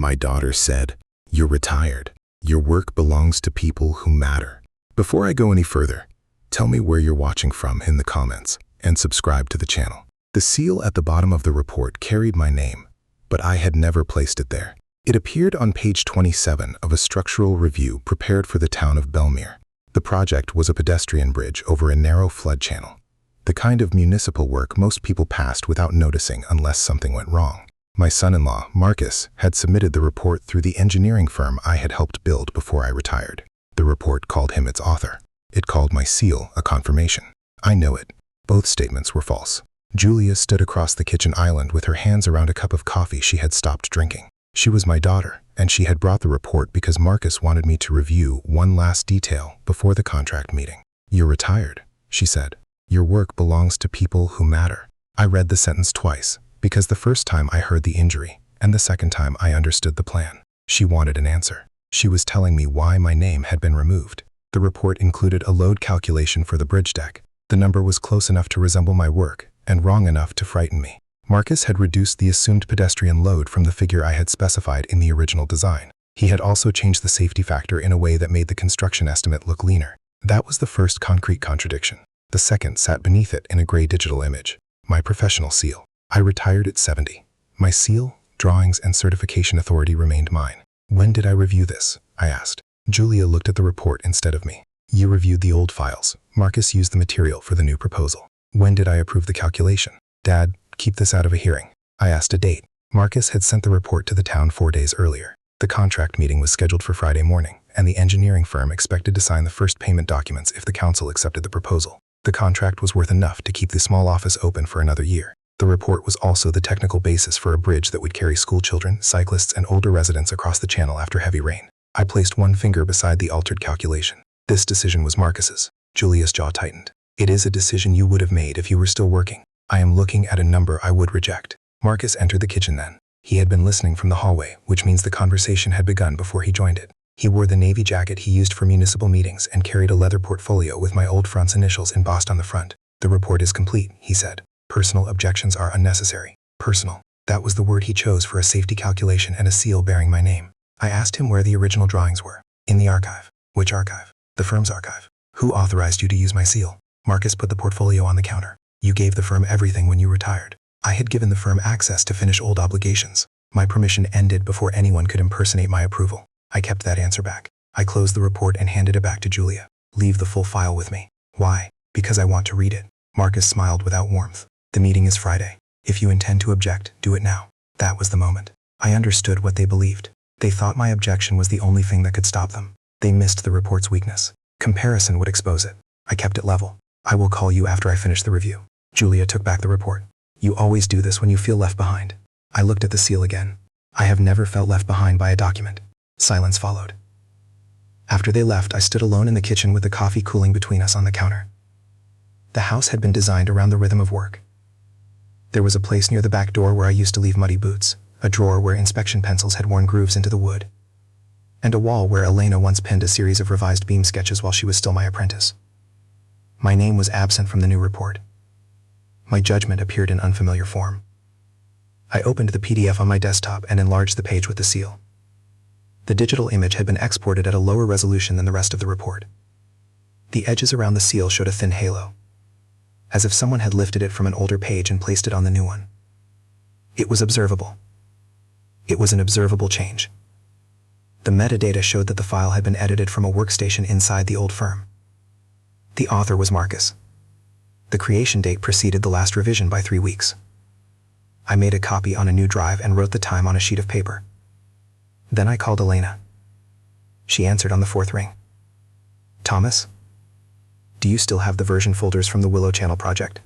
My daughter said, "You're retired. Your work belongs to people who matter." Before I go any further, tell me where you're watching from in the comments and subscribe to the channel. The seal at the bottom of the report carried my name, but I had never placed it there. It appeared on page 27 of a structural review prepared for the town of Belmere. The project was a pedestrian bridge over a narrow flood channel, the kind of municipal work most people passed without noticing unless something went wrong. My son-in-law, Marcus, had submitted the report through the engineering firm I had helped build before I retired. The report called him its author. It called my seal a confirmation. I know it. Both statements were false. Julia stood across the kitchen island with her hands around a cup of coffee she had stopped drinking. She was my daughter, and she had brought the report because Marcus wanted me to review one last detail before the contract meeting. "You're retired," she said. "Your work belongs to people who matter." I read the sentence twice, because the first time I heard the injury, and the second time I understood the plan. She wanted an answer. She was telling me why my name had been removed. The report included a load calculation for the bridge deck. The number was close enough to resemble my work, and wrong enough to frighten me. Marcus had reduced the assumed pedestrian load from the figure I had specified in the original design. He had also changed the safety factor in a way that made the construction estimate look leaner. That was the first concrete contradiction. The second sat beneath it in a gray digital image. My professional seal. I retired at 70. My seal, drawings, and certification authority remained mine. "When did I review this?" I asked. Julia looked at the report instead of me. "You reviewed the old files. Marcus used the material for the new proposal." "When did I approve the calculation?" "Dad, keep this out of a hearing." I asked a date. Marcus had sent the report to the town 4 days earlier. The contract meeting was scheduled for Friday morning, and the engineering firm expected to sign the first payment documents if the council accepted the proposal. The contract was worth enough to keep the small office open for another year. The report was also the technical basis for a bridge that would carry school children, cyclists, and older residents across the channel after heavy rain. I placed one finger beside the altered calculation. This decision was Marcus's. Julia's jaw tightened. "It is a decision you would have made if you were still working. I am looking at a number I would reject." Marcus entered the kitchen then. He had been listening from the hallway, which means the conversation had begun before he joined it. He wore the navy jacket he used for municipal meetings and carried a leather portfolio with my old front's initials embossed on the front. "The report is complete," he said. "Personal objections are unnecessary." Personal. That was the word he chose for a safety calculation and a seal bearing my name. I asked him where the original drawings were. "In the archive." "Which archive?" "The firm's archive." "Who authorized you to use my seal?" Marcus put the portfolio on the counter. "You gave the firm everything when you retired." I had given the firm access to finish old obligations. My permission ended before anyone could impersonate my approval. I kept that answer back. I closed the report and handed it back to Julia. "Leave the full file with me." "Why?" "Because I want to read it." Marcus smiled without warmth. "The meeting is Friday. If you intend to object, do it now." That was the moment. I understood what they believed. They thought my objection was the only thing that could stop them. They missed the report's weakness. Comparison would expose it. I kept it level. "I will call you after I finish the review." Julia took back the report. "You always do this when you feel left behind." I looked at the seal again. I have never felt left behind by a document. Silence followed. After they left, I stood alone in the kitchen with the coffee cooling between us on the counter. The house had been designed around the rhythm of work. There was a place near the back door where I used to leave muddy boots, a drawer where inspection pencils had worn grooves into the wood, and a wall where Elena once pinned a series of revised beam sketches while she was still my apprentice. My name was absent from the new report. My judgment appeared in unfamiliar form. I opened the PDF on my desktop and enlarged the page with the seal. The digital image had been exported at a lower resolution than the rest of the report. The edges around the seal showed a thin halo, as if someone had lifted it from an older page and placed it on the new one. It was observable. It was an observable change. The metadata showed that the file had been edited from a workstation inside the old firm. The author was Marcus. The creation date preceded the last revision by 3 weeks. I made a copy on a new drive and wrote the time on a sheet of paper. Then I called Elena. She answered on the 4th ring. "Thomas? Do you still have the version folders from the Willow Channel project?"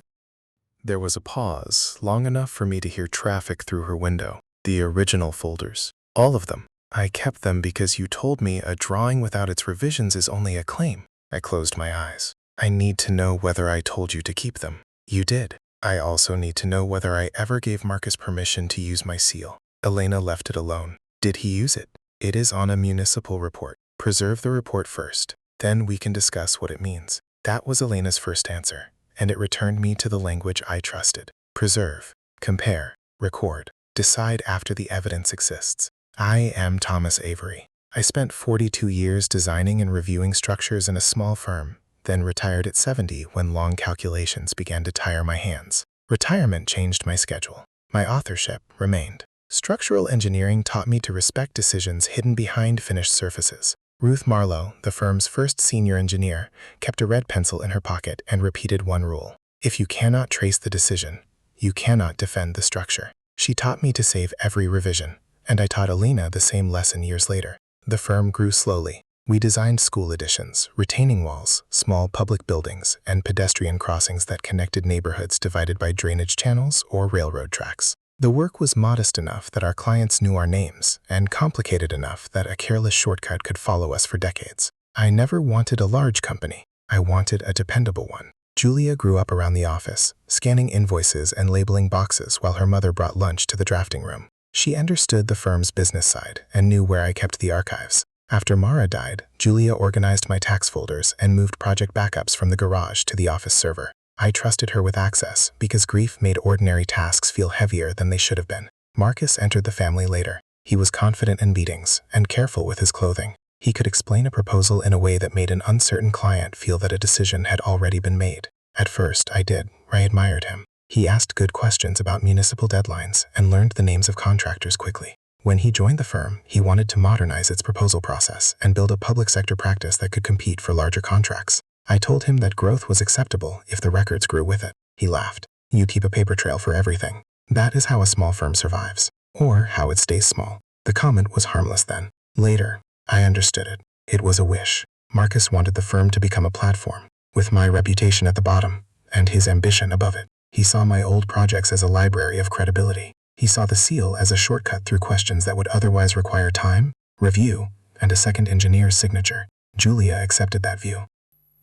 There was a pause, long enough for me to hear traffic through her window. "The original folders. All of them. I kept them because you told me a drawing without its revisions is only a claim." I closed my eyes. "I need to know whether I told you to keep them." "You did." "I also need to know whether I ever gave Marcus permission to use my seal." Elena left it alone. "Did he use it?" "It is on a municipal report. Preserve the report first. Then we can discuss what it means." That was Elena's first answer, and it returned me to the language I trusted. Preserve, compare, record, decide after the evidence exists. I am Thomas Avery. I spent 42 years designing and reviewing structures in a small firm, then retired at 70 when long calculations began to tire my hands. Retirement changed my schedule. My authorship remained. Structural engineering taught me to respect decisions hidden behind finished surfaces. Ruth Marlowe, the firm's first senior engineer, kept a red pencil in her pocket and repeated one rule. If you cannot trace the decision, you cannot defend the structure. She taught me to save every revision, and I taught Alina the same lesson years later. The firm grew slowly. We designed school additions, retaining walls, small public buildings, and pedestrian crossings that connected neighborhoods divided by drainage channels or railroad tracks. The work was modest enough that our clients knew our names, and complicated enough that a careless shortcut could follow us for decades. I never wanted a large company. I wanted a dependable one. Julia grew up around the office, scanning invoices and labeling boxes while her mother brought lunch to the drafting room. She understood the firm's business side and knew where I kept the archives. After Mara died, Julia organized my tax folders and moved project backups from the garage to the office server. I trusted her with access because grief made ordinary tasks feel heavier than they should have been. Marcus entered the family later. He was confident in meetings and careful with his clothing. He could explain a proposal in a way that made an uncertain client feel that a decision had already been made. At first, I admired him. He asked good questions about municipal deadlines and learned the names of contractors quickly. When he joined the firm, he wanted to modernize its proposal process and build a public sector practice that could compete for larger contracts. I told him that growth was acceptable if the records grew with it. He laughed. You keep a paper trail for everything. That is how a small firm survives, or how it stays small. The comment was harmless then. Later, I understood it. It was a wish. Marcus wanted the firm to become a platform, with my reputation at the bottom and his ambition above it. He saw my old projects as a library of credibility. He saw the seal as a shortcut through questions that would otherwise require time, review, and a second engineer's signature. Julia accepted that view.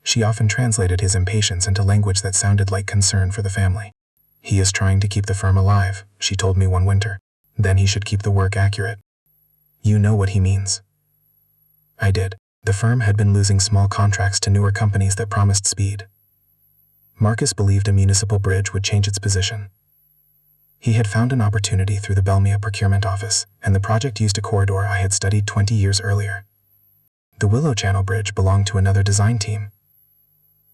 She often translated his impatience into language that sounded like concern for the family. He is trying to keep the firm alive, she told me one winter. Then he should keep the work accurate. You know what he means. I did. The firm had been losing small contracts to newer companies that promised speed. Marcus believed a municipal bridge would change its position. He had found an opportunity through the Belmia procurement office, and the project used a corridor I had studied 20 years earlier. The Willow Channel Bridge belonged to another design team.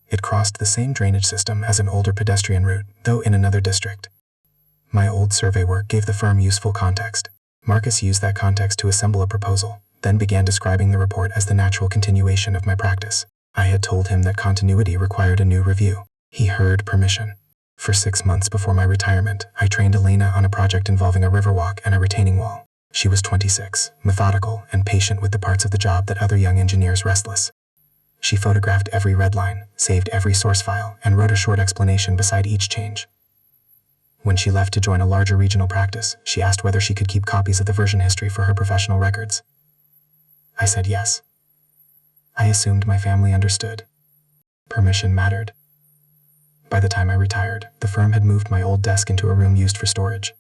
It crossed the same drainage system as an older pedestrian route, though in another district. My old survey work gave the firm useful context. Marcus used that context to assemble a proposal, then began describing the report as the natural continuation of my practice. I had told him that continuity required a new review. He heard permission. For 6 months before my retirement, I trained Elena on a project involving a riverwalk and a retaining wall. She was 26, methodical, and patient with the parts of the job that other young engineers restless. She photographed every red line, saved every source file, and wrote a short explanation beside each change. When she left to join a larger regional practice, she asked whether she could keep copies of the version history for her professional records. I said yes. I assumed my family understood. Permission mattered. By the time I retired, the firm had moved my old desk into a room used for storage.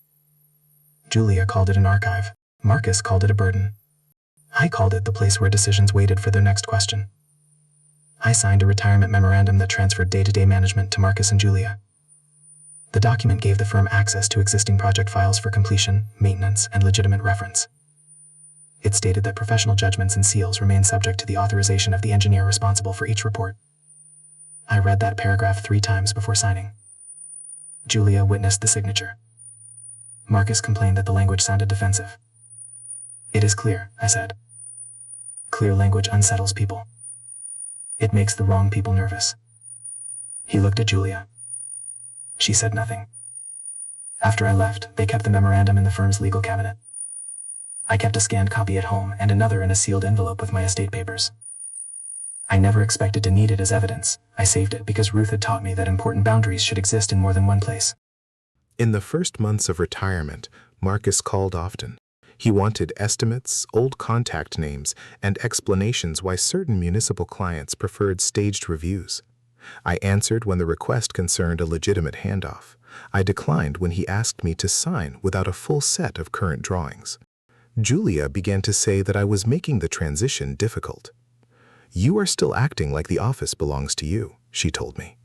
Julia called it an archive. Marcus called it a burden. I called it the place where decisions waited for their next question. I signed a retirement memorandum that transferred day-to-day management to Marcus and Julia. The document gave the firm access to existing project files for completion, maintenance, and legitimate reference. It stated that professional judgments and seals remain subject to the authorization of the engineer responsible for each report. I read that paragraph 3 times before signing. Julia witnessed the signature. Marcus complained that the language sounded defensive. It is clear, I said. Clear language unsettles people. It makes the wrong people nervous. He looked at Julia. She said nothing. After I left, they kept the memorandum in the firm's legal cabinet. I kept a scanned copy at home and another in a sealed envelope with my estate papers. I never expected to need it as evidence. I saved it because Ruth had taught me that important boundaries should exist in more than one place. In the first months of retirement, Marcus called often. He wanted estimates, old contact names, and explanations why certain municipal clients preferred staged reviews. I answered when the request concerned a legitimate handoff. I declined when he asked me to sign without a full set of current drawings. Julia began to say that I was making the transition difficult. You are still acting like the office belongs to you, she told me.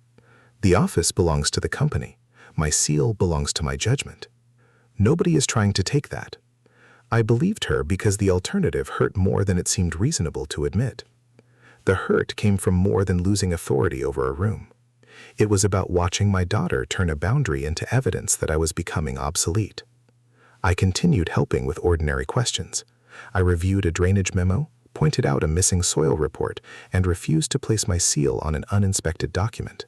The office belongs to the company. My seal belongs to my judgment. Nobody is trying to take that. I believed her because the alternative hurt more than it seemed reasonable to admit. The hurt came from more than losing authority over a room. It was about watching my daughter turn a boundary into evidence that I was becoming obsolete. I continued helping with ordinary questions. I reviewed a drainage memo, pointed out a missing soil report, and refused to place my seal on an uninspected document.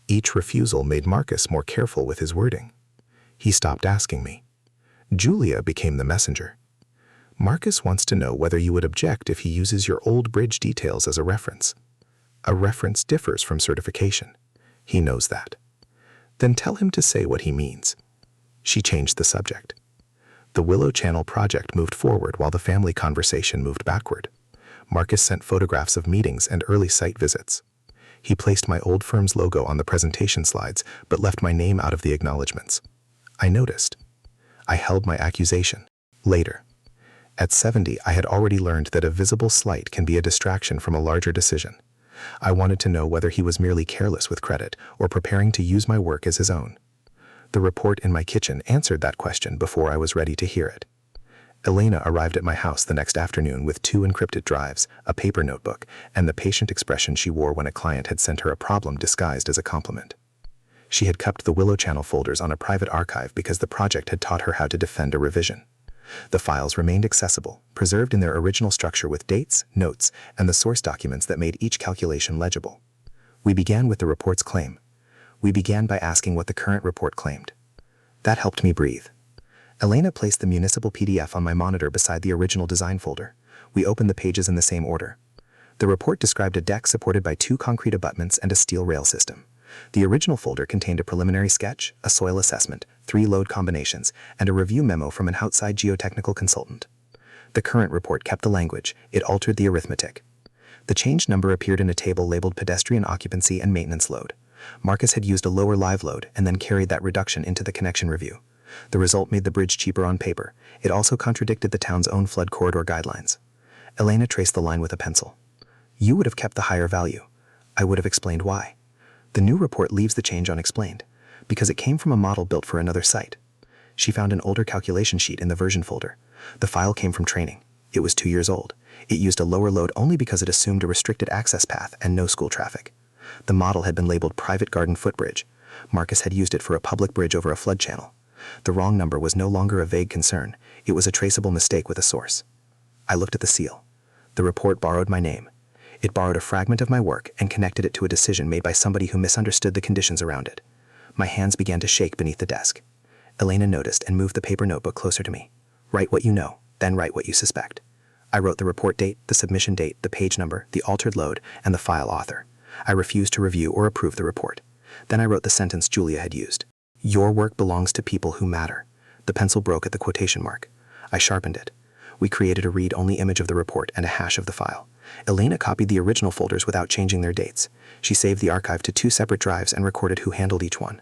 Each refusal made Marcus more careful with his wording. He stopped asking me. Julia became the messenger. Marcus wants to know whether you would object if he uses your old bridge details as a reference. A reference differs from certification. He knows that. Then tell him to say what he means. She changed the subject. The Willow Channel project moved forward while the family conversation moved backward. Marcus sent photographs of meetings and early site visits. He placed my old firm's logo on the presentation slides, but left my name out of the acknowledgments. I noticed. I held my accusation. Later. At 70, I had already learned that a visible slight can be a distraction from a larger decision. I wanted to know whether he was merely careless with credit or preparing to use my work as his own. The report in my kitchen answered that question before I was ready to hear it. Elena arrived at my house the next afternoon with 2 encrypted drives, a paper notebook, and the patient expression she wore when a client had sent her a problem disguised as a compliment. She had kept the Willow Channel folders on a private archive because the project had taught her how to defend a revision. The files remained accessible, preserved in their original structure with dates, notes, and the source documents that made each calculation legible. We began with the report's claim. We began by asking what the current report claimed. That helped me breathe. Elena placed the municipal PDF on my monitor beside the original design folder. We opened the pages in the same order. The report described a deck supported by 2 concrete abutments and a steel rail system. The original folder contained a preliminary sketch, a soil assessment, 3 load combinations, and a review memo from an outside geotechnical consultant. The current report kept the language. It altered the arithmetic. The changed number appeared in a table labeled pedestrian occupancy and maintenance load. Marcus had used a lower live load and then carried that reduction into the connection review. The result made the bridge cheaper on paper. It also contradicted the town's own flood corridor guidelines. Elena traced the line with a pencil. You would have kept the higher value. I would have explained why. The new report leaves the change unexplained, because it came from a model built for another site. She found an older calculation sheet in the version folder. The file came from training. It was 2 years old. It used a lower load only because it assumed a restricted access path and no school traffic. The model had been labeled private garden footbridge. Marcus had used it for a public bridge over a flood channel. The wrong number was no longer a vague concern. It was a traceable mistake with a source. I looked at the seal. The report borrowed my name. It borrowed a fragment of my work and connected it to a decision made by somebody who misunderstood the conditions around it. My hands began to shake beneath the desk. Elena noticed and moved the paper notebook closer to me. Write what you know, then write what you suspect. I wrote the report date, the submission date, the page number, the altered load, and the file author. I refused to review or approve the report. Then I wrote the sentence Julia had used. Your work belongs to people who matter. The pencil broke at the quotation mark. I sharpened it. We created a read-only image of the report and a hash of the file. Elena copied the original folders without changing their dates. She saved the archive to 2 separate drives and recorded who handled each one.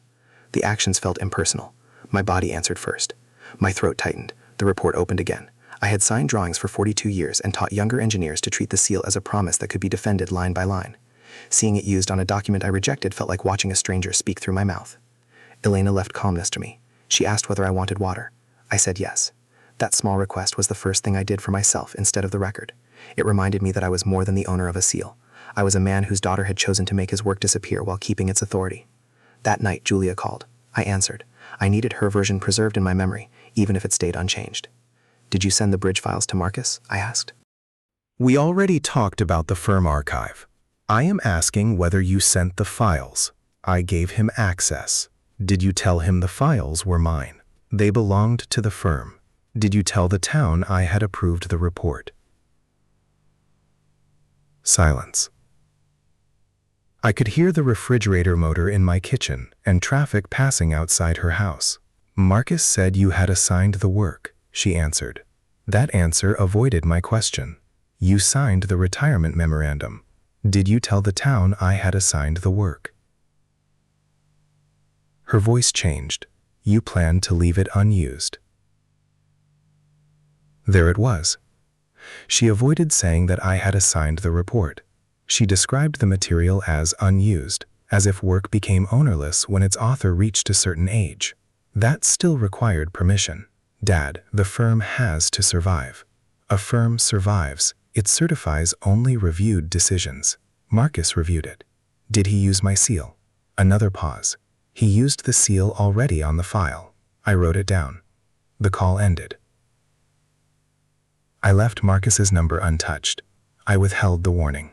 The actions felt impersonal. My body answered first. My throat tightened. The report opened again. I had signed drawings for 42 years and taught younger engineers to treat the seal as a promise that could be defended line by line. Seeing it used on a document I rejected felt like watching a stranger speak through my mouth. Elena left calmness to me. She asked whether I wanted water. I said yes. That small request was the first thing I did for myself instead of the record. It reminded me that I was more than the owner of a seal. I was a man whose daughter had chosen to make his work disappear while keeping its authority. That night, Julia called. I answered. I needed her version preserved in my memory, even if it stayed unchanged. Did you send the bridge files to Marcus? I asked. We already talked about the firm archive. I am asking whether you sent the files. I gave him access. Did you tell him the files were mine? They belonged to the firm. Did you tell the town I had approved the report? Silence. I could hear the refrigerator motor in my kitchen and traffic passing outside her house. Marcus said you had assigned the work, she answered. That answer avoided my question. You signed the retirement memorandum. Did you tell the town I had assigned the work? Her voice changed. You planned to leave it unused. There it was. She avoided saying that I had assigned the report. She described the material as unused, as if work became ownerless when its author reached a certain age. That still required permission. Dad, the firm has to survive. A firm survives. It certifies only reviewed decisions. Marcus reviewed it. Did he use my seal? Another pause. He used the seal already on the file. I wrote it down. The call ended. I left Marcus's number untouched. I withheld the warning.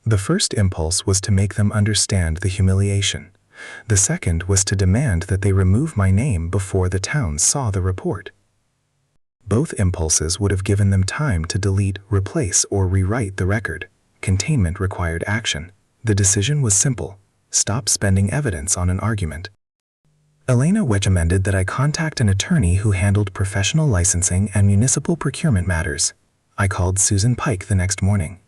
The first impulse was to make them understand the humiliation. The second was to demand that they remove my name before the town saw the report. Both impulses would have given them time to delete, replace, or rewrite the record. Containment required action. The decision was simple. Stop spending evidence on an argument. Elena recommended that I contact an attorney who handled professional licensing and municipal procurement matters. I called Susan Pike the next morning.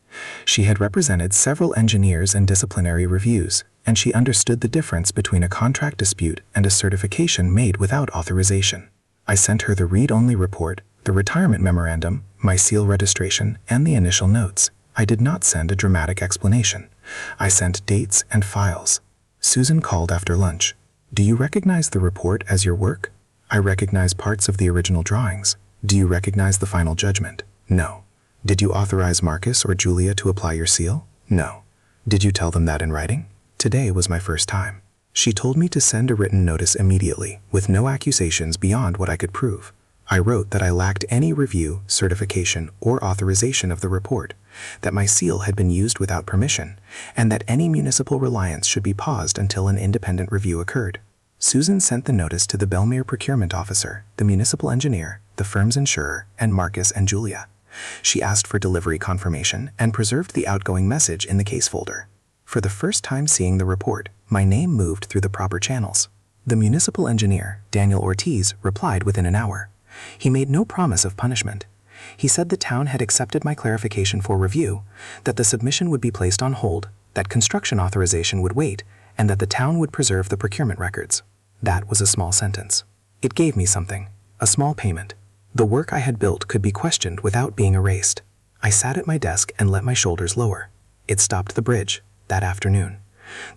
She had represented several engineers in disciplinary reviews, and she understood the difference between a contract dispute and a certification made without authorization. I sent her the read-only report, the retirement memorandum, my seal registration, and the initial notes. I did not send a dramatic explanation. I sent dates and files. Susan called after lunch. Do you recognize the report as your work? I recognize parts of the original drawings. Do you recognize the final judgment? No. Did you authorize Marcus or Julia to apply your seal? No. Did you tell them that in writing? Today was my first time. She told me to send a written notice immediately, with no accusations beyond what I could prove. I wrote that I lacked any review, certification, or authorization of the report, that my seal had been used without permission, and that any municipal reliance should be paused until an independent review occurred. Susan sent the notice to the Belmere procurement officer, the municipal engineer, the firm's insurer, and Marcus and Julia. She asked for delivery confirmation and preserved the outgoing message in the case folder. For the first time seeing the report, my name moved through the proper channels. The municipal engineer, Daniel Ortiz, replied within an hour. He made no promise of punishment. He said the town had accepted my clarification for review, that the submission would be placed on hold, that construction authorization would wait, and that the town would preserve the procurement records. That was a small sentence. It gave me something, a small payment. The work I had built could be questioned without being erased. I sat at my desk and let my shoulders lower. It stopped the bridge, that afternoon.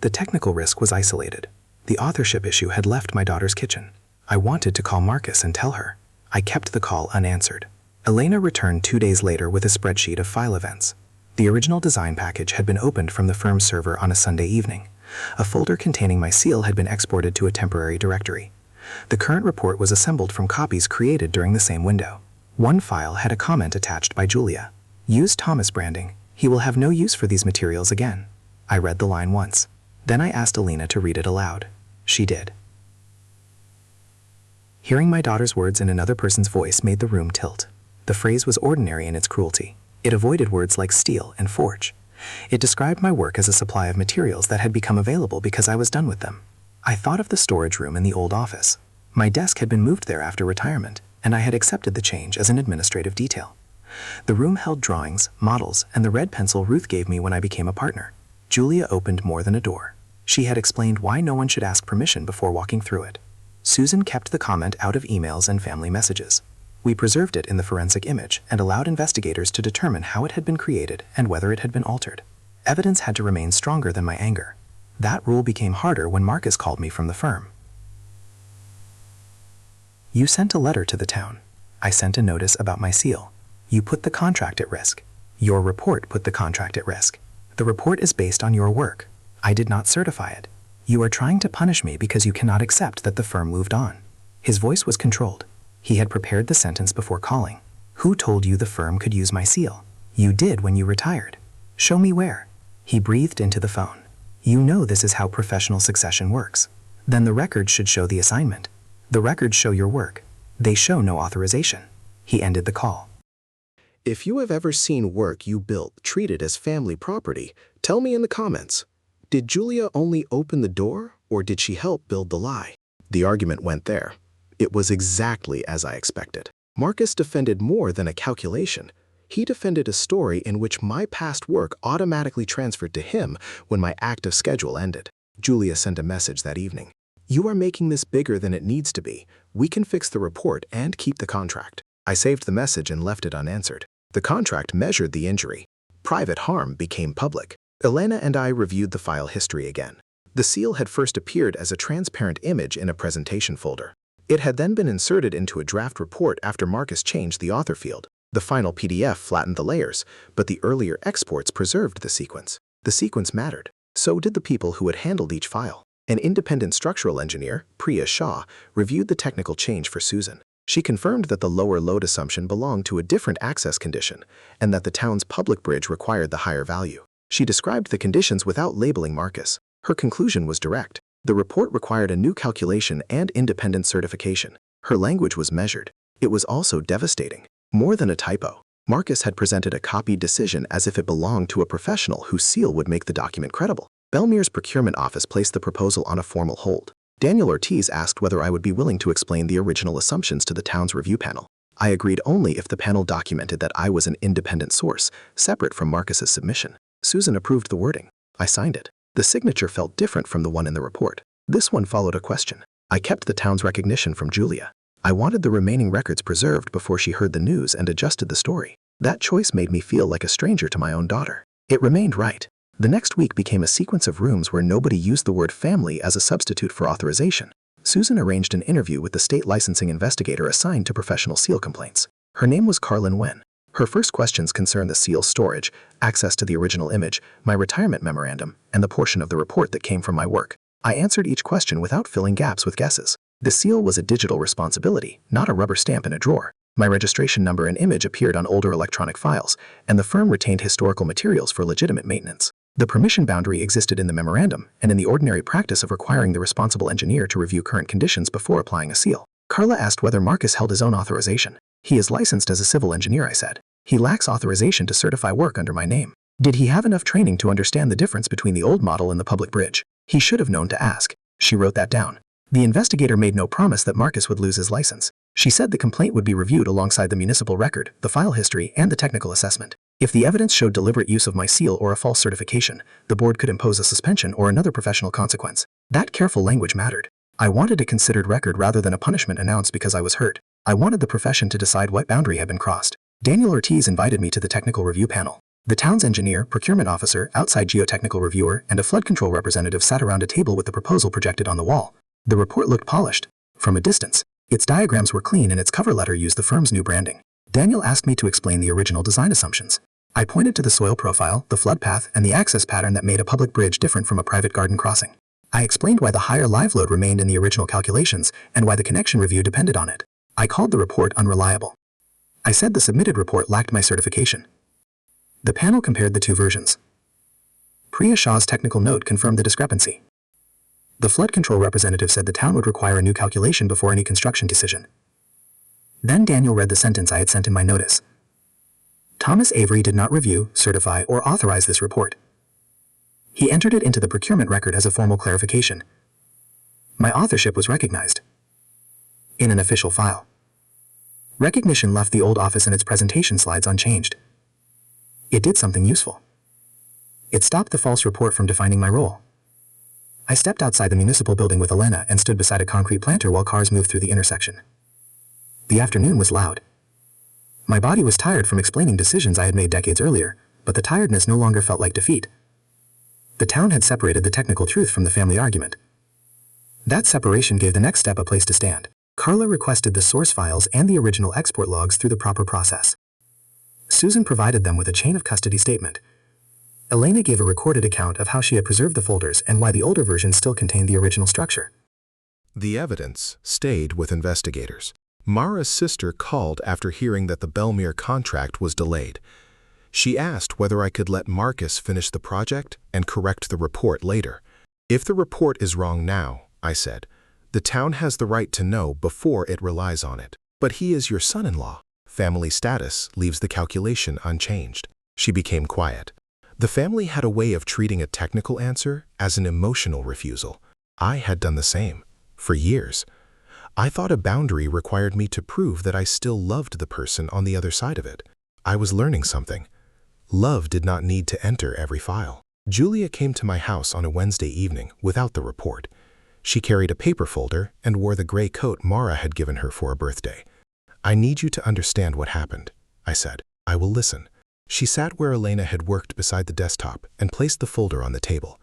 The technical risk was isolated. The authorship issue had left my daughter's kitchen. I wanted to call Marcus and tell her. I kept the call unanswered. Elena returned 2 days later with a spreadsheet of file events. The original design package had been opened from the firm's server on a Sunday evening. A folder containing my seal had been exported to a temporary directory. The current report was assembled from copies created during the same window. One file had a comment attached by Julia. Use Thomas branding. He will have no use for these materials again. I read the line once. Then I asked Elena to read it aloud. She did. Hearing my daughter's words in another person's voice made the room tilt. The phrase was ordinary in its cruelty. It avoided words like steal and forge. It described my work as a supply of materials that had become available because I was done with them. I thought of the storage room in the old office. My desk had been moved there after retirement, and I had accepted the change as an administrative detail. The room held drawings, models, and the red pencil Ruth gave me when I became a partner. Julia opened more than a door. She had explained why no one should ask permission before walking through it. Susan kept the comment out of emails and family messages. We preserved it in the forensic image and allowed investigators to determine how it had been created and whether it had been altered. Evidence had to remain stronger than my anger. That rule became harder when Marcus called me from the firm. You sent a letter to the town. I sent a notice about my seal. You put the contract at risk. Your report put the contract at risk. The report is based on your work. I did not certify it. You are trying to punish me because you cannot accept that the firm moved on. His voice was controlled. He had prepared the sentence before calling. Who told you the firm could use my seal? You did when you retired. Show me where. He breathed into the phone. You know this is how professional succession works. Then the records should show the assignment. The records show your work. They show no authorization. He ended the call. If you have ever seen work you built treated as family property, tell me in the comments. Did Julia only open the door, or did she help build the lie? The argument went there. It was exactly as I expected. Marcus defended more than a calculation. He defended a story in which my past work automatically transferred to him when my active schedule ended. Julia sent a message that evening. You are making this bigger than it needs to be. We can fix the report and keep the contract. I saved the message and left it unanswered. The contract measured the injury. Private harm became public. Elena and I reviewed the file history again. The seal had first appeared as a transparent image in a presentation folder. It had then been inserted into a draft report after Marcus changed the author field. The final PDF flattened the layers, but the earlier exports preserved the sequence. The sequence mattered. So did the people who had handled each file. An independent structural engineer, Priya Shah, reviewed the technical change for Susan. She confirmed that the lower load assumption belonged to a different access condition and that the town's public bridge required the higher value. She described the conditions without labeling Marcus. Her conclusion was direct. The report required a new calculation and independent certification. Her language was measured. It was also devastating. More than a typo. Marcus had presented a copied decision as if it belonged to a professional whose seal would make the document credible. Belmere's procurement office placed the proposal on a formal hold. Daniel Ortiz asked whether I would be willing to explain the original assumptions to the town's review panel. I agreed only if the panel documented that I was an independent source, separate from Marcus's submission. Susan approved the wording. I signed it. The signature felt different from the one in the report. This one followed a question. I kept the town's recognition from Julia. I wanted the remaining records preserved before she heard the news and adjusted the story. That choice made me feel like a stranger to my own daughter. It remained right. The next week became a sequence of rooms where nobody used the word family as a substitute for authorization. Susan arranged an interview with the state licensing investigator assigned to professional seal complaints. Her name was Carlin Wen. Her first questions concerned the seal storage, access to the original image, my retirement memorandum, and the portion of the report that came from my work. I answered each question without filling gaps with guesses. The seal was a digital responsibility, not a rubber stamp in a drawer. My registration number and image appeared on older electronic files, and the firm retained historical materials for legitimate maintenance. The permission boundary existed in the memorandum and in the ordinary practice of requiring the responsible engineer to review current conditions before applying a seal. Carla asked whether Marcus held his own authorization. He is licensed as a civil engineer, I said. He lacks authorization to certify work under my name. Did he have enough training to understand the difference between the old model and the public bridge? He should have known to ask. She wrote that down. The investigator made no promise that Marcus would lose his license. She said the complaint would be reviewed alongside the municipal record, the file history, and the technical assessment. If the evidence showed deliberate use of my seal or a false certification, the board could impose a suspension or another professional consequence. That careful language mattered. I wanted a considered record rather than a punishment announced because I was hurt. I wanted the profession to decide what boundary had been crossed. Daniel Ortiz invited me to the technical review panel. The town's engineer, procurement officer, outside geotechnical reviewer, and a flood control representative sat around a table with the proposal projected on the wall. The report looked polished. From a distance, its diagrams were clean and its cover letter used the firm's new branding. Daniel asked me to explain the original design assumptions. I pointed to the soil profile, the flood path, and the access pattern that made a public bridge different from a private garden crossing. I explained why the higher live load remained in the original calculations and why the connection review depended on it. I called the report unreliable. I said the submitted report lacked my certification. The panel compared the two versions. Priya Shah's technical note confirmed the discrepancy. The flood control representative said the town would require a new calculation before any construction decision. Then Daniel read the sentence I had sent in my notice. Thomas Avery did not review, certify, or authorize this report. He entered it into the procurement record as a formal clarification. My authorship was recognized in an official file. Recognition left the old office and its presentation slides unchanged. It did something useful. It stopped the false report from defining my role. I stepped outside the municipal building with Elena and stood beside a concrete planter while cars moved through the intersection. The afternoon was loud. My body was tired from explaining decisions I had made decades earlier, but the tiredness no longer felt like defeat. The town had separated the technical truth from the family argument. That separation gave the next step a place to stand. Carla requested the source files and the original export logs through the proper process. Susan provided them with a chain of custody statement. Elena gave a recorded account of how she had preserved the folders and why the older version still contained the original structure. The evidence stayed with investigators. Mara's sister called after hearing that the Belmere contract was delayed. She asked whether I could let Marcus finish the project and correct the report later. If the report is wrong now, I said, the town has the right to know before it relies on it. But he is your son-in-law. Family status leaves the calculation unchanged. She became quiet. The family had a way of treating a technical answer as an emotional refusal. I had done the same. For years. I thought a boundary required me to prove that I still loved the person on the other side of it. I was learning something. Love did not need to enter every file. Julia came to my house on a Wednesday evening without the report. She carried a paper folder and wore the gray coat Mara had given her for a birthday. I need you to understand what happened, I said. I will listen. She sat where Elena had worked beside the desktop and placed the folder on the table.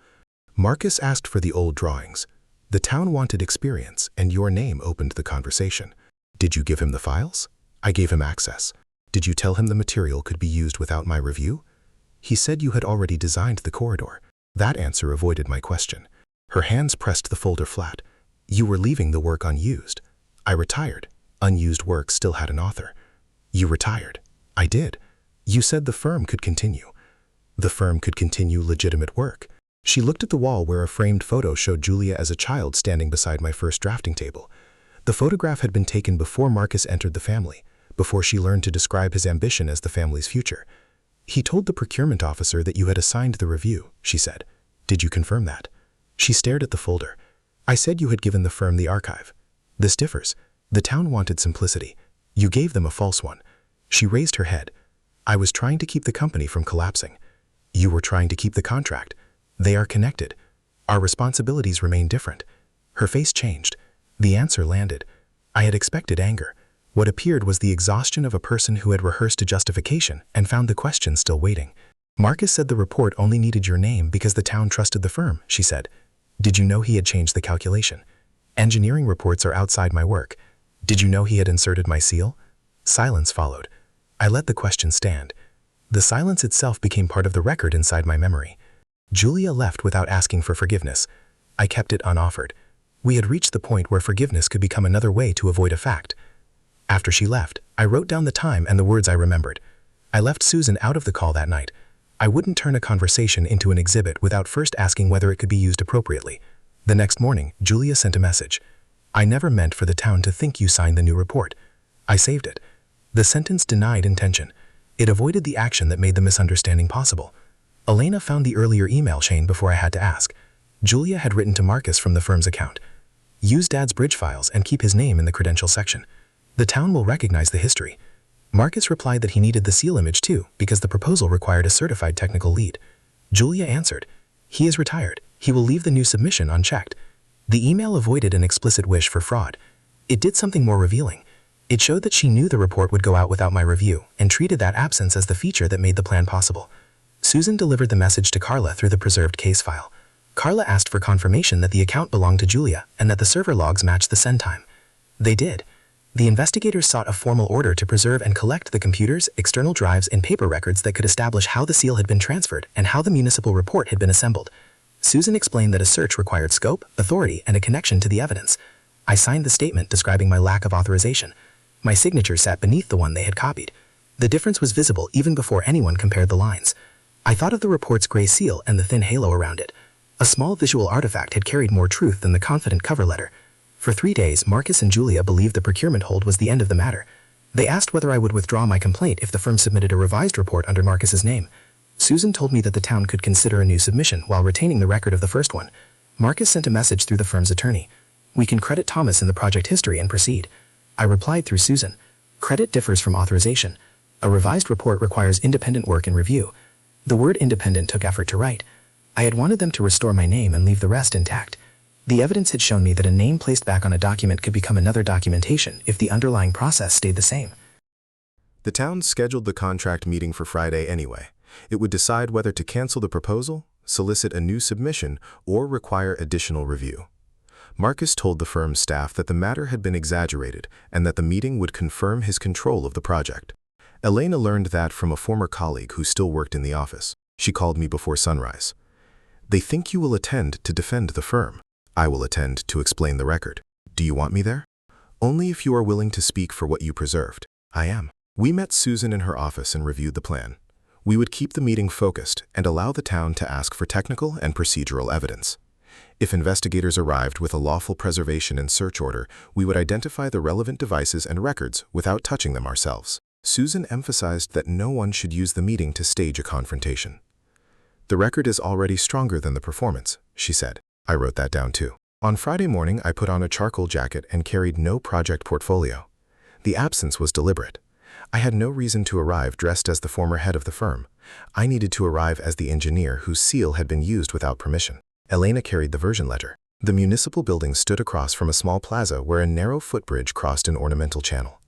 Marcus asked for the old drawings. The town wanted experience, and your name opened the conversation. Did you give him the files? I gave him access. Did you tell him the material could be used without my review? He said you had already designed the corridor. That answer avoided my question. Her hands pressed the folder flat. You were leaving the work unused. I retired. Unused work still had an author. You retired. I did. You said the firm could continue. The firm could continue legitimate work. She looked at the wall where a framed photo showed Julia as a child standing beside my first drafting table. The photograph had been taken before Marcus entered the family, before she learned to describe his ambition as the family's future. He told the procurement officer that you had assigned the review, she said. Did you confirm that? She stared at the folder. I said you had given the firm the archive. This differs. The town wanted simplicity. You gave them a false one. She raised her head. I was trying to keep the company from collapsing. You were trying to keep the contract. They are connected. Our responsibilities remain different. Her face changed. The answer landed. I had expected anger. What appeared was the exhaustion of a person who had rehearsed a justification and found the question still waiting. Marcus said the report only needed your name because the town trusted the firm, she said. Did you know he had changed the calculation? Engineering reports are outside my work. Did you know he had inserted my seal? Silence followed. I let the question stand. The silence itself became part of the record inside my memory. Julia left without asking for forgiveness. I kept it unoffered. We had reached the point where forgiveness could become another way to avoid a fact. After she left, I wrote down the time and the words I remembered. I left Susan out of the call that night. I wouldn't turn a conversation into an exhibit without first asking whether it could be used appropriately. The next morning, Julia sent a message. I never meant for the town to think you signed the new report. I saved it. The sentence denied intention. It avoided the action that made the misunderstanding possible. Elena found the earlier email chain before I had to ask. Julia had written to Marcus from the firm's account. Use Dad's bridge files and keep his name in the credential section. The town will recognize the history. Marcus replied that he needed the seal image too, because the proposal required a certified technical lead. Julia answered, he is retired. He will leave the new submission unchecked. The email avoided an explicit wish for fraud. It did something more revealing. It showed that she knew the report would go out without my review and treated that absence as the feature that made the plan possible. Susan delivered the message to Carla through the preserved case file. Carla asked for confirmation that the account belonged to Julia and that the server logs matched the send time. They did. The investigators sought a formal order to preserve and collect the computers, external drives, and paper records that could establish how the seal had been transferred and how the municipal report had been assembled. Susan explained that a search required scope, authority, and a connection to the evidence. I signed the statement describing my lack of authorization. My signature sat beneath the one they had copied. The difference was visible even before anyone compared the lines. I thought of the report's gray seal and the thin halo around it. A small visual artifact had carried more truth than the confident cover letter. For 3 days, Marcus and Julia believed the procurement hold was the end of the matter. They asked whether I would withdraw my complaint if the firm submitted a revised report under Marcus's name. Susan told me that the town could consider a new submission while retaining the record of the first one. Marcus sent a message through the firm's attorney. We can credit Thomas in the project history and proceed. I replied through Susan. Credit differs from authorization. A revised report requires independent work and review. The word independent took effort to write. I had wanted them to restore my name and leave the rest intact. The evidence had shown me that a name placed back on a document could become another documentation if the underlying process stayed the same. The town scheduled the contract meeting for Friday anyway. It would decide whether to cancel the proposal, solicit a new submission, or require additional review. Marcus told the firm's staff that the matter had been exaggerated and that the meeting would confirm his control of the project. Elena learned that from a former colleague who still worked in the office. She called me before sunrise. They think you will attend to defend the firm. I will attend to explain the record. Do you want me there? Only if you are willing to speak for what you preserved. I am. We met Susan in her office and reviewed the plan. We would keep the meeting focused and allow the town to ask for technical and procedural evidence. If investigators arrived with a lawful preservation and search order, we would identify the relevant devices and records without touching them ourselves. Susan emphasized that no one should use the meeting to stage a confrontation. The record is already stronger than the performance, she said. I wrote that down too. On Friday morning, I put on a charcoal jacket and carried no project portfolio. The absence was deliberate. I had no reason to arrive dressed as the former head of the firm. I needed to arrive as the engineer whose seal had been used without permission. Elena carried the version ledger. The municipal building stood across from a small plaza where a narrow footbridge crossed an ornamental channel.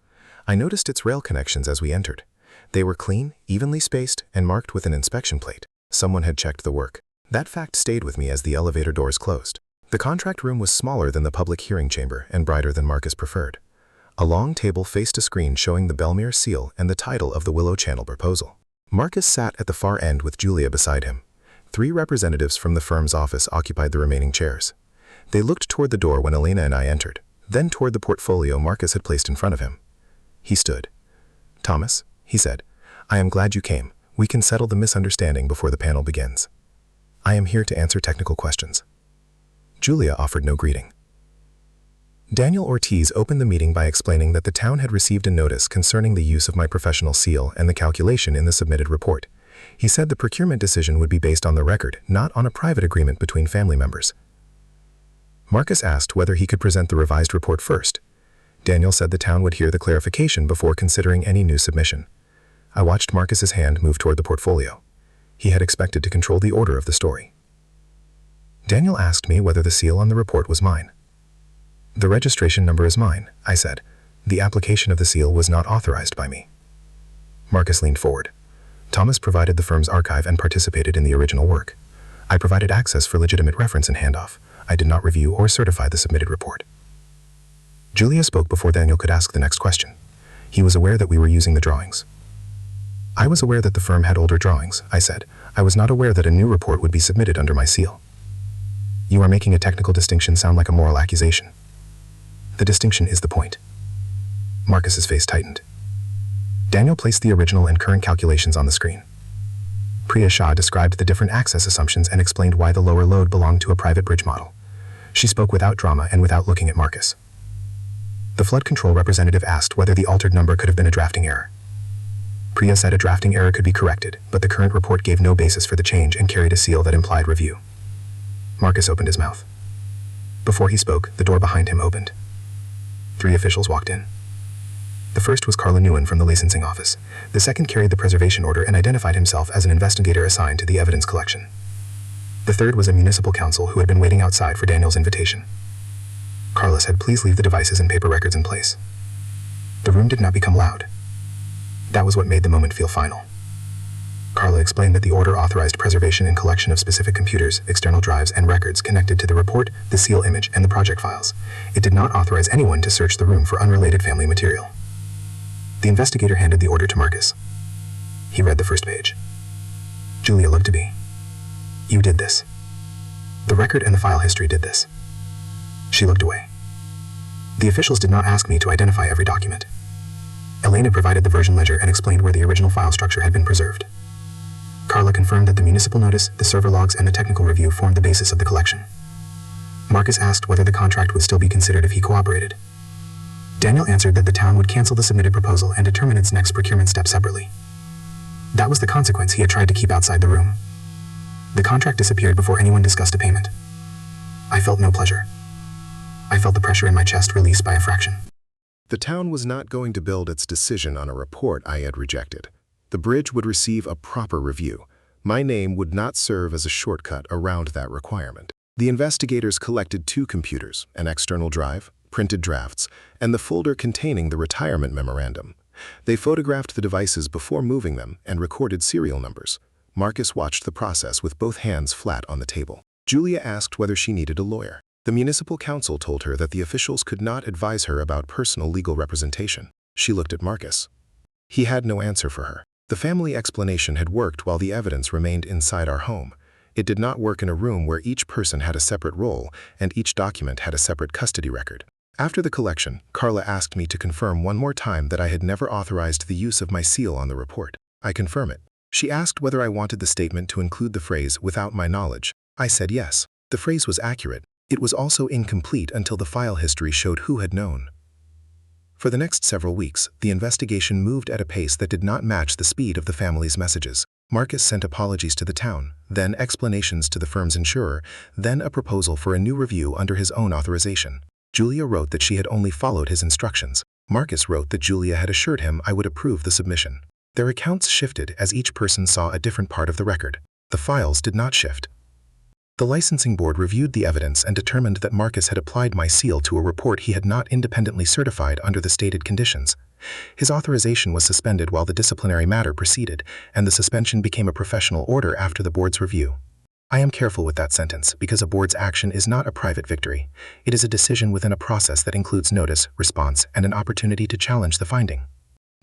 I noticed its rail connections as we entered. They were clean, evenly spaced, and marked with an inspection plate. Someone had checked the work. That fact stayed with me as the elevator doors closed. The contract room was smaller than the public hearing chamber and brighter than Marcus preferred. A long table faced a screen showing the Belmere seal and the title of the Willow Channel proposal. Marcus sat at the far end with Julia beside him. 3 representatives from the firm's office occupied the remaining chairs. They looked toward the door when Elena and I entered, then toward the portfolio Marcus had placed in front of him. He stood. "Thomas," he said, "I am glad you came. We can settle the misunderstanding before the panel begins. I am here to answer technical questions." Julia offered no greeting. Daniel Ortiz opened the meeting by explaining that the town had received a notice concerning the use of my professional seal and the calculation in the submitted report. He said the procurement decision would be based on the record, not on a private agreement between family members. Marcus asked whether he could present the revised report first. Daniel said the town would hear the clarification before considering any new submission. I watched Marcus's hand move toward the portfolio. He had expected to control the order of the story. Daniel asked me whether the seal on the report was mine. "The registration number is mine," I said. "The application of the seal was not authorized by me." Marcus leaned forward. "Thomas provided the firm's archive and participated in the original work. I provided access for legitimate reference and handoff. I did not review or certify the submitted report." Julia spoke before Daniel could ask the next question. He was aware that we were using the drawings. "I was aware that the firm had older drawings," I said. "I was not aware that a new report would be submitted under my seal." "You are making a technical distinction sound like a moral accusation." "The distinction is the point." Marcus's face tightened. Daniel placed the original and current calculations on the screen. Priya Shah described the different access assumptions and explained why the lower load belonged to a private bridge model. She spoke without drama and without looking at Marcus. The flood control representative asked whether the altered number could have been a drafting error. Priya said a drafting error could be corrected, but the current report gave no basis for the change and carried a seal that implied review. Marcus opened his mouth. Before he spoke, the door behind him opened. 3 officials walked in. The first was Carla Newen from the licensing office. The second carried the preservation order and identified himself as an investigator assigned to the evidence collection. The third was a municipal counsel who had been waiting outside for Daniel's invitation. Carla said, "Please leave the devices and paper records in place." The room did not become loud. That was what made the moment feel final. Carla explained that the order authorized preservation and collection of specific computers, external drives, and records connected to the report, the seal image, and the project files. It did not authorize anyone to search the room for unrelated family material. The investigator handed the order to Marcus. He read the first page. Julia looked to me. "You did this. The record and the file history did this." She looked away. The officials did not ask me to identify every document. Elena provided the version ledger and explained where the original file structure had been preserved. Carla confirmed that the municipal notice, the server logs, and the technical review formed the basis of the collection. Marcus asked whether the contract would still be considered if he cooperated. Daniel answered that the town would cancel the submitted proposal and determine its next procurement step separately. That was the consequence he had tried to keep outside the room. The contract disappeared before anyone discussed a payment. I felt no pleasure. I felt the pressure in my chest released by a fraction. The town was not going to build its decision on a report I had rejected. The bridge would receive a proper review. My name would not serve as a shortcut around that requirement. The investigators collected 2 computers, an external drive, printed drafts, and the folder containing the retirement memorandum. They photographed the devices before moving them and recorded serial numbers. Marcus watched the process with both hands flat on the table. Julia asked whether she needed a lawyer. The municipal council told her that the officials could not advise her about personal legal representation. She looked at Marcus. He had no answer for her. The family explanation had worked while the evidence remained inside our home. It did not work in a room where each person had a separate role and each document had a separate custody record. After the collection, Carla asked me to confirm one more time that I had never authorized the use of my seal on the report. I confirm it. She asked whether I wanted the statement to include the phrase, "without my knowledge." I said yes. The phrase was accurate. It was also incomplete until the file history showed who had known. For the next several weeks, the investigation moved at a pace that did not match the speed of the family's messages. Marcus sent apologies to the town, then explanations to the firm's insurer, then a proposal for a new review under his own authorization. Julia wrote that she had only followed his instructions. Marcus wrote that Julia had assured him I would approve the submission. Their accounts shifted as each person saw a different part of the record. The files did not shift. The licensing board reviewed the evidence and determined that Marcus had applied my seal to a report he had not independently certified under the stated conditions. His authorization was suspended while the disciplinary matter proceeded, and the suspension became a professional order after the board's review. I am careful with that sentence because a board's action is not a private victory. It is a decision within a process that includes notice, response, and an opportunity to challenge the finding.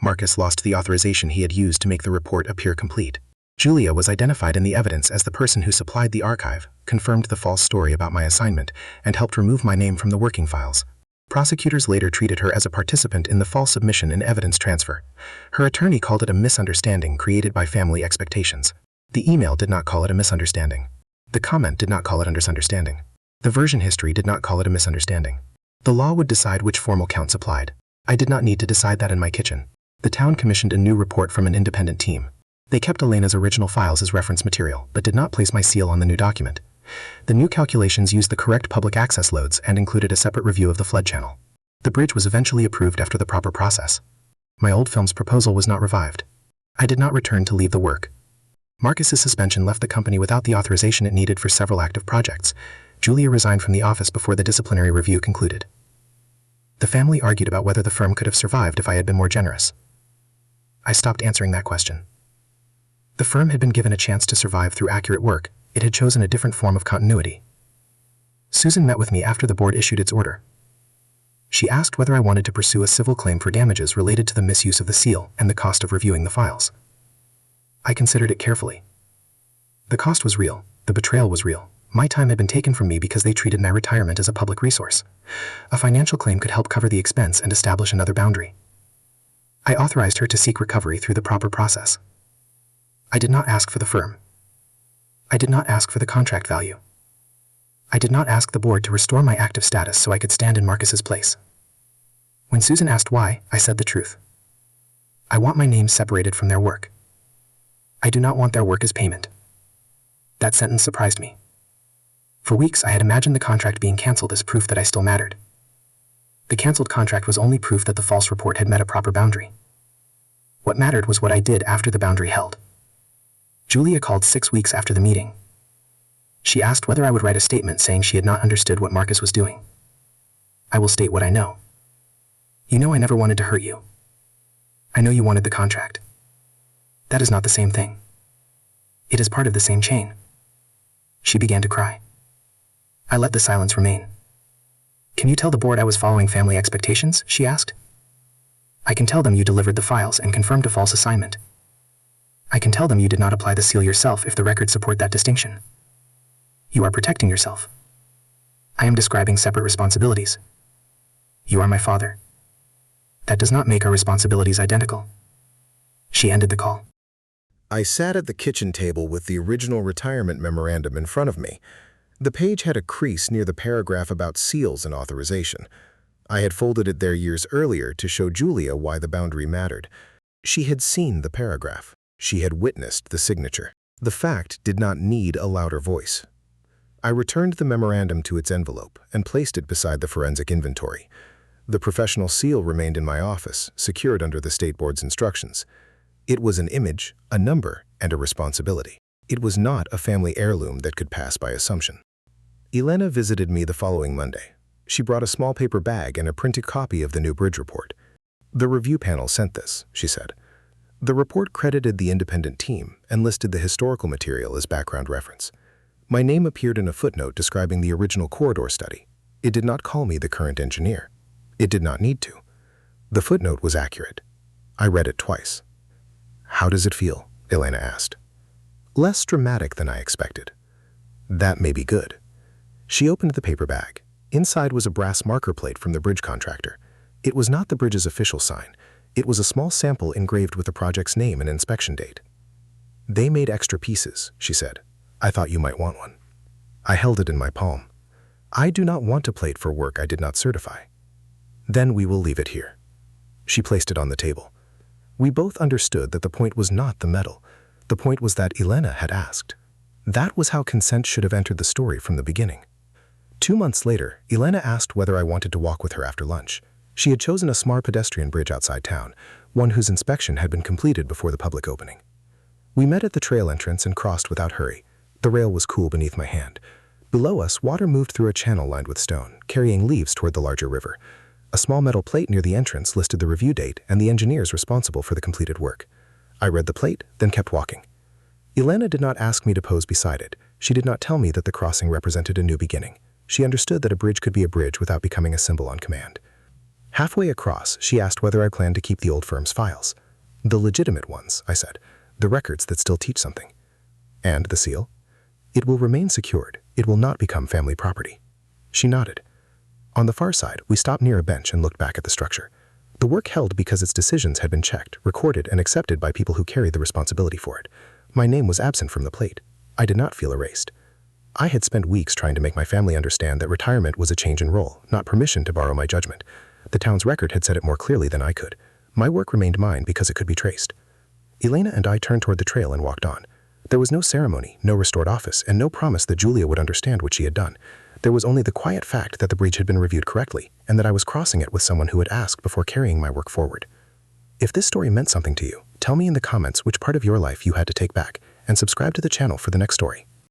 Marcus lost the authorization he had used to make the report appear complete. Julia was identified in the evidence as the person who supplied the archive, confirmed the false story about my assignment, and helped remove my name from the working files. Prosecutors later treated her as a participant in the false submission and evidence transfer. Her attorney called it a misunderstanding created by family expectations. The email did not call it a misunderstanding. The comment did not call it a misunderstanding. The version history did not call it a misunderstanding. The law would decide which formal counts applied. I did not need to decide that in my kitchen. The town commissioned a new report from an independent team. They kept Elena's original files as reference material, but did not place my seal on the new document. The new calculations used the correct public access loads and included a separate review of the flood channel. The bridge was eventually approved after the proper process. My old film's proposal was not revived. I did not return to leave the work. Marcus's suspension left the company without the authorization it needed for several active projects. Julia resigned from the office before the disciplinary review concluded. The family argued about whether the firm could have survived if I had been more generous. I stopped answering that question. The firm had been given a chance to survive through accurate work. It had chosen a different form of continuity. Susan met with me after the board issued its order. She asked whether I wanted to pursue a civil claim for damages related to the misuse of the seal and the cost of reviewing the files. I considered it carefully. The cost was real. The betrayal was real. My time had been taken from me because they treated my retirement as a public resource. A financial claim could help cover the expense and establish another boundary. I authorized her to seek recovery through the proper process. I did not ask for the firm. I did not ask for the contract value. I did not ask the board to restore my active status so I could stand in Marcus's place. When Susan asked why, I said the truth. I want my name separated from their work. I do not want their work as payment. That sentence surprised me. For weeks, I had imagined the contract being canceled as proof that I still mattered. The canceled contract was only proof that the false report had met a proper boundary. What mattered was what I did after the boundary held. Julia called 6 weeks after the meeting. She asked whether I would write a statement saying she had not understood what Marcus was doing. I will state what I know. You know I never wanted to hurt you. I know you wanted the contract. That is not the same thing. It is part of the same chain. She began to cry. I let the silence remain. Can you tell the board I was following family expectations? She asked. I can tell them you delivered the files and confirmed a false assignment. I can tell them you did not apply the seal yourself if the records support that distinction. You are protecting yourself. I am describing separate responsibilities. You are my father. That does not make our responsibilities identical. She ended the call. I sat at the kitchen table with the original retirement memorandum in front of me. The page had a crease near the paragraph about seals and authorization. I had folded it there years earlier to show Julia why the boundary mattered. She had seen the paragraph. She had witnessed the signature. The fact did not need a louder voice. I returned the memorandum to its envelope and placed it beside the forensic inventory. The professional seal remained in my office, secured under the state board's instructions. It was an image, a number, and a responsibility. It was not a family heirloom that could pass by assumption. Elena visited me the following Monday. She brought a small paper bag and a printed copy of the new bridge report. The review panel sent this, she said. The report credited the independent team and listed the historical material as background reference. My name appeared in a footnote describing the original corridor study. It did not call me the current engineer. It did not need to. The footnote was accurate. I read it twice. How does it feel? Elena asked. Less dramatic than I expected. That may be good. She opened the paper bag. Inside was a brass marker plate from the bridge contractor. It was not the bridge's official sign. It was a small sample engraved with the project's name and inspection date. They made extra pieces, she said. I thought you might want one. I held it in my palm. I do not want a plate for work I did not certify. Then we will leave it here. She placed it on the table. We both understood that the point was not the medal. The point was that Elena had asked. That was how consent should have entered the story from the beginning. 2 months later, Elena asked whether I wanted to walk with her after lunch. She had chosen a smart pedestrian bridge outside town, one whose inspection had been completed before the public opening. We met at the trail entrance and crossed without hurry. The rail was cool beneath my hand. Below us, water moved through a channel lined with stone, carrying leaves toward the larger river. A small metal plate near the entrance listed the review date and the engineers responsible for the completed work. I read the plate, then kept walking. Elena did not ask me to pose beside it. She did not tell me that the crossing represented a new beginning. She understood that a bridge could be a bridge without becoming a symbol on command. Halfway across, she asked whether I planned to keep the old firm's files. The legitimate ones, I said. The records that still teach something. And the seal? It will remain secured. It will not become family property. She nodded. On the far side, we stopped near a bench and looked back at the structure. The work held because its decisions had been checked, recorded, and accepted by people who carried the responsibility for it. My name was absent from the plate. I did not feel erased. I had spent weeks trying to make my family understand that retirement was a change in role, not permission to borrow my judgment. The town's record had said it more clearly than I could. My work remained mine because it could be traced. Elena and I turned toward the trail and walked on. There was no ceremony, no restored office, and no promise that Julia would understand what she had done. There was only the quiet fact that the breach had been reviewed correctly, and that I was crossing it with someone who had asked before carrying my work forward. If this story meant something to you, tell me in the comments which part of your life you had to take back, and subscribe to the channel for the next story.